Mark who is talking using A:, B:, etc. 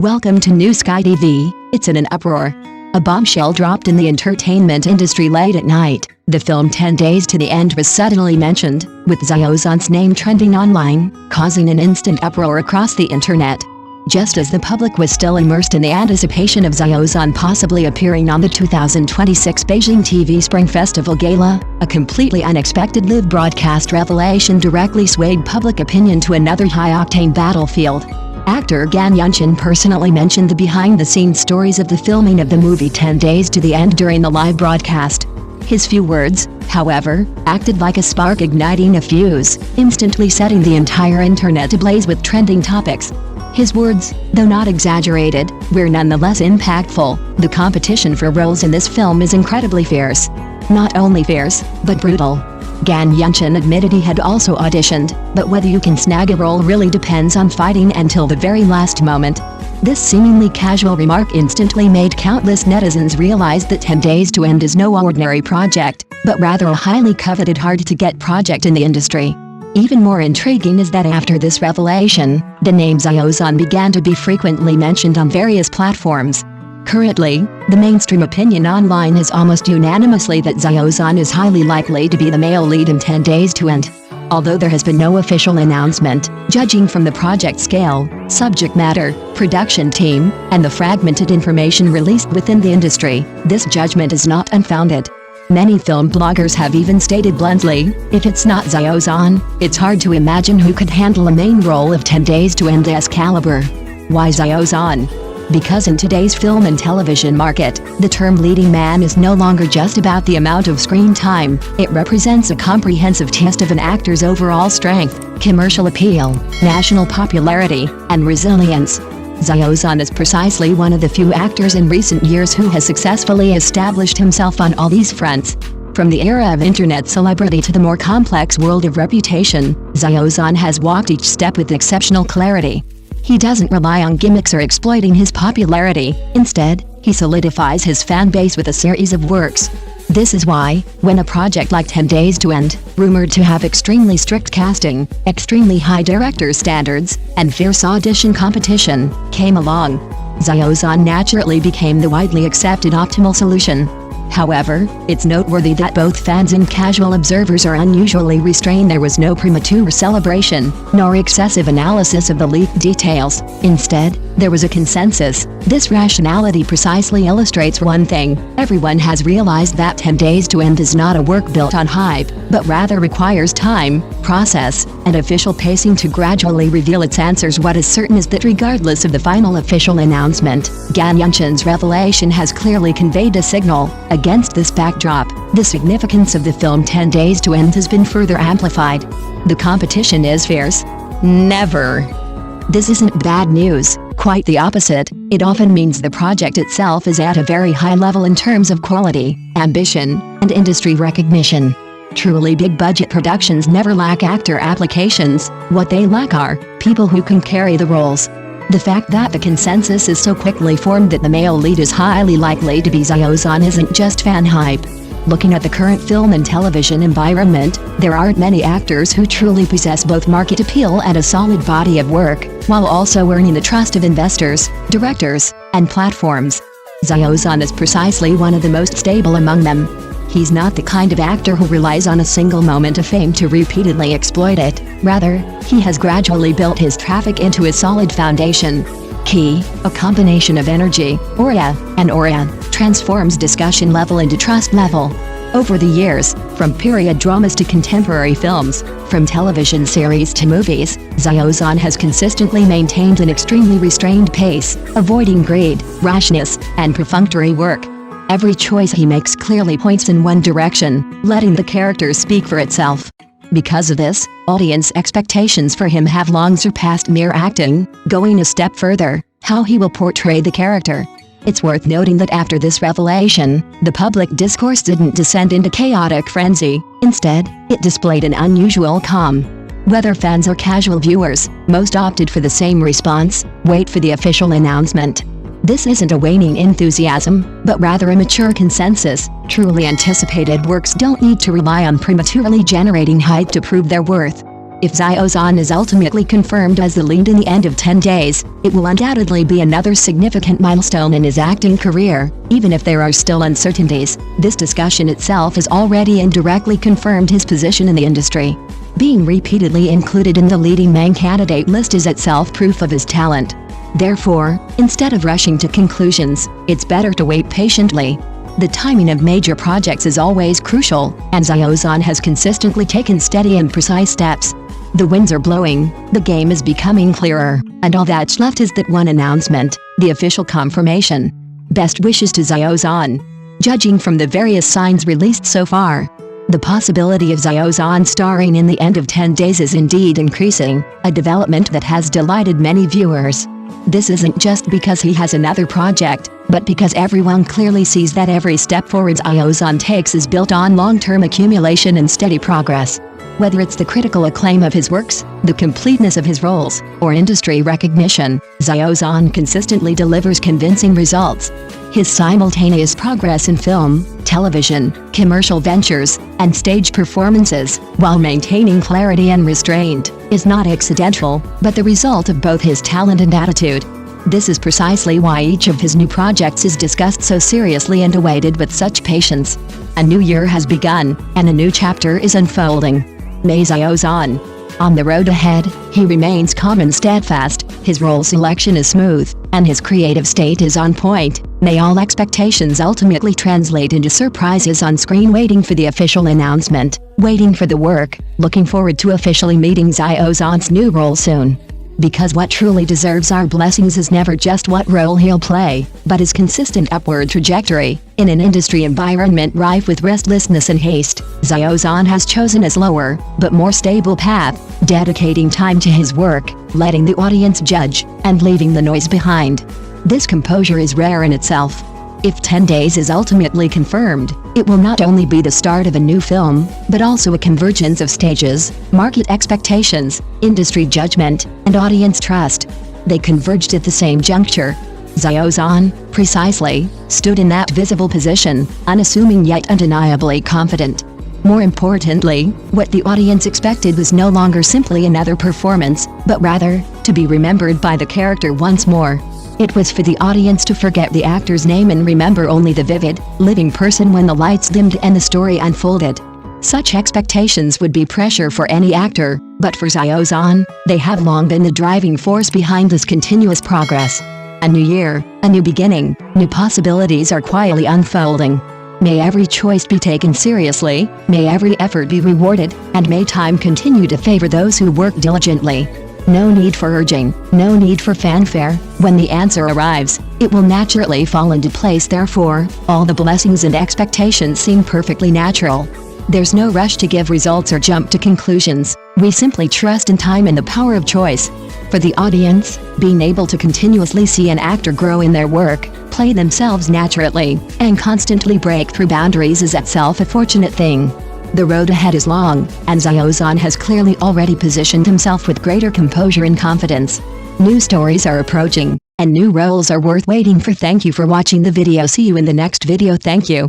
A: Welcome to New Sky TV. It's in an uproar. A bombshell dropped in the entertainment industry late at night. The film 10 Days to the End was suddenly mentioned, with Xiao Zhan's name trending online, causing an instant uproar across the internet. Just as the public was still immersed in the anticipation of Xiao Zhan possibly appearing on the 2026 Beijing TV Spring Festival Gala, a completely unexpected live broadcast revelation directly swayed public opinion to another high-octane battlefield. Actor Gan Yunchen personally mentioned the behind-the-scenes stories of the filming of the movie 10 Days to the End during the live broadcast. His few words, however, acted like a spark igniting a fuse, instantly setting the entire internet ablaze with trending topics. His words, though not exaggerated, were nonetheless impactful. The competition for roles in this film is incredibly fierce. Not only fierce, but brutal. Gan Yunchen admitted he had also auditioned, but whether you can snag a role really depends on fighting until the very last moment. This seemingly casual remark instantly made countless netizens realize that 10 Days to End is no ordinary project, but rather a highly coveted hard-to-get project in the industry. Even more intriguing is that after this revelation, the name Xiao Zhan began to be frequently mentioned on various platforms. Currently, the mainstream opinion online is almost unanimously that Xiao Zhan is highly likely to be the male lead in 10 Days to End. Although there has been no official announcement, judging from the project scale, subject matter, production team, and the fragmented information released within the industry, this judgment is not unfounded. Many film bloggers have even stated bluntly, if it's not Xiao Zhan, it's hard to imagine who could handle a main role of 10 Days to End's caliber. Why Xiao Zhan? Because in today's film and television market, the term leading man is no longer just about the amount of screen time, it represents a comprehensive test of an actor's overall strength, commercial appeal, national popularity, and resilience. Xiao Zhan is precisely one of the few actors in recent years who has successfully established himself on all these fronts. From the era of internet celebrity to the more complex world of reputation, Xiao Zhan has walked each step with exceptional clarity. He doesn't rely on gimmicks or exploiting his popularity. Instead, he solidifies his fan base with a series of works. This is why, when a project like 10 Days to End, rumored to have extremely strict casting, extremely high director standards, and fierce audition competition, came along, Xiao Zhan naturally became the widely accepted optimal solution. However, it's noteworthy that both fans and casual observers are unusually restrained. There was no premature celebration, nor excessive analysis of the leaked details. Instead, there was a consensus. This rationality precisely illustrates one thing: everyone has realized that 10 Days to End is not a work built on hype, but rather requires time, process, and official pacing to gradually reveal its answers. What is certain is that regardless of the final official announcement, Gan Yunchen's revelation has clearly conveyed a signal. Against this backdrop, the significance of the film 10 Days to End has been further amplified. The competition is fierce. Never. This isn't bad news, quite the opposite. It often means the project itself is at a very high level in terms of quality, ambition, and industry recognition. Truly big-budget productions never lack actor applications. What they lack are people who can carry the roles. The fact that the consensus is so quickly formed that the male lead is highly likely to be Xiao Zhan isn't just fan hype. Looking at the current film and television environment, there aren't many actors who truly possess both market appeal and a solid body of work, while also earning the trust of investors, directors, and platforms. Xiao Zhan is precisely one of the most stable among them. He's not the kind of actor who relies on a single moment of fame to repeatedly exploit it. Rather, he has gradually built his traffic into a solid foundation. Key, a combination of energy, aura, transforms discussion level into trust level. Over the years, from period dramas to contemporary films, from television series to movies, Xiao Zhan has consistently maintained an extremely restrained pace, avoiding greed, rashness, and perfunctory work. Every choice he makes clearly points in one direction, letting the character speak for itself. Because of this, audience expectations for him have long surpassed mere acting. Going a step further, how he will portray the character. It's worth noting that after this revelation, the public discourse didn't descend into chaotic frenzy. Instead, it displayed an unusual calm. Whether fans or casual viewers, most opted for the same response: wait for the official announcement. This isn't a waning enthusiasm, but rather a mature consensus. Truly anticipated works don't need to rely on prematurely generating hype to prove their worth. If Xiozan is ultimately confirmed as the lead in the end of 10 days, it will undoubtedly be another significant milestone in his acting career, even if there are still uncertainties. This discussion itself has already indirectly confirmed his position in the industry. Being repeatedly included in the leading main candidate list is itself proof of his talent. Therefore, instead of rushing to conclusions, it's better to wait patiently. The timing of major projects is always crucial, and Xiozan has consistently taken steady and precise steps. The winds are blowing, the game is becoming clearer, and all that's left is that one announcement, the official confirmation. Best wishes to Xiozan. Judging from the various signs released so far, the possibility of Xiozan starring in the end of 10 days is indeed increasing, a development that has delighted many viewers. This isn't just because he has another project, but because everyone clearly sees that every step forward Xiozan takes is built on long-term accumulation and steady progress. Whether it's the critical acclaim of his works, the completeness of his roles, or industry recognition, Xiozan consistently delivers convincing results. His simultaneous progress in film, television, commercial ventures, and stage performances, while maintaining clarity and restraint, is not accidental, but the result of both his talent and attitude. This is precisely why each of his new projects is discussed so seriously and awaited with such patience. A new year has begun, and a new chapter is unfolding. May Xiozan. On the road ahead, he remains calm and steadfast, his role selection is smooth, and his creative state is on point. May all expectations ultimately translate into surprises on screen. Waiting for the official announcement, waiting for the work, looking forward to officially meeting Xiozan's new role soon. Because what truly deserves our blessings is never just what role he'll play, but his consistent upward trajectory. In an industry environment rife with restlessness and haste, Xiozan has chosen a slower, but more stable path, dedicating time to his work, letting the audience judge, and leaving the noise behind. This composure is rare in itself. If 10 days is ultimately confirmed, it will not only be the start of a new film, but also a convergence of stages, market expectations, industry judgment, and audience trust. They converged at the same juncture. Xiozan, precisely, stood in that visible position, unassuming yet undeniably confident. More importantly, what the audience expected was no longer simply another performance, but rather, to be remembered by the character once more. It was for the audience to forget the actor's name and remember only the vivid, living person when the lights dimmed and the story unfolded. Such expectations would be pressure for any actor, but for Xiozan, they have long been the driving force behind this continuous progress. A new year, a new beginning, new possibilities are quietly unfolding. May every choice be taken seriously, may every effort be rewarded, and may time continue to favor those who work diligently. No need for urging, no need for fanfare. When the answer arrives, it will naturally fall into place. Therefore, all the blessings and expectations seem perfectly natural. There's no rush to give results or jump to conclusions. We simply trust in time and the power of choice. For the audience, being able to continuously see an actor grow in their work, play themselves naturally, and constantly break through boundaries is itself a fortunate thing. The road ahead is long, and Xiozan has clearly already positioned himself with greater composure and confidence. New stories are approaching, and new roles are worth waiting for. Thank you for watching the video. See you in the next video. Thank you.